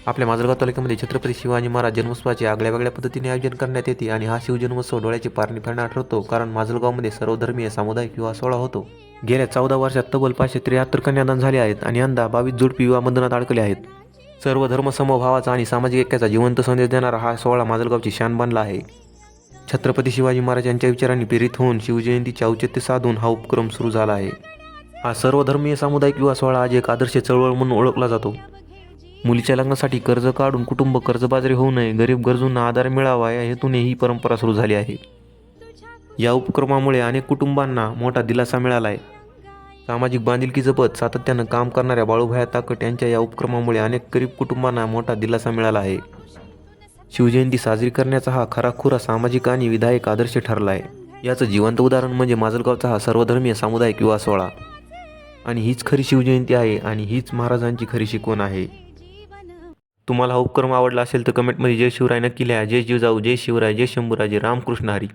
आपल्या माजलगाव तालुक्यामध्ये छत्रपती शिवाजी महाराज जन्मोत्सवाचे आगळ्या पद्धतीने आयोजन करण्यात येते आणि हा शिवजन्मोत्सव डोळ्याची पारणी फेडणारा ठरतो, कारण माजलगावमध्ये सर्वधर्मीय सामुदायिक विवाह सोहळा होतो. गेल्या 14 वर्षात तब्बल 573 कन्यादान झाले आहेत आणि यंदा 22 जोडपी विवाह बंधनात अडकले आहेत. सर्व धर्म समभावाचा आणि सामाजिक ऐक्याचा जिवंत संदेश देणारा हा सोहळा माजलगावची शान बनला आहे. छत्रपती शिवाजी महाराज यांच्या विचारांनी प्रेरित होऊन शिवजयंतीचे औचित्य साधून हा उपक्रम सुरू झाला आहे. हा सर्वधर्मीय सामुदायिक विवाह सोहळा आज एक आदर्श चळवळ म्हणून ओळखला जातो. मुलीच्या लग्नासाठी कर्ज काढून कुटुंब कर्जबाजारी होऊ नये, गरीब गरजूंना आधार मिळावा या हेतूने ही परंपरा सुरू झाली आहे. या उपक्रमामुळे अनेक कुटुंबांना मोठा दिलासा मिळाला आहे. सामाजिक बांधिलकी जपत सातत्यानं काम करणाऱ्या बाळूभाया ताकट यांच्या या उपक्रमामुळे अनेक गरीब कुटुंबांना मोठा दिलासा मिळाला आहे. शिवजयंती साजरी करण्याचा हा खराखुरा सामाजिक आणि विधायक आदर्श ठरला आहे. याचं जिवंत उदाहरण म्हणजे माजलगावचा हा सर्वधर्मीय सामुदायिक विवाह सोहळा. आणि हीच खरी शिवजयंती आहे आणि हीच महाराजांची खरी शिकवण आहे. तुम्हाला हा उपक्रम आवडला असेल तर कमेंटमध्ये जय शिवराय नक्की लिहा. जय जिजाऊ, जय शिवराय, जय शंभूराजे, रामकृष्ण हरी.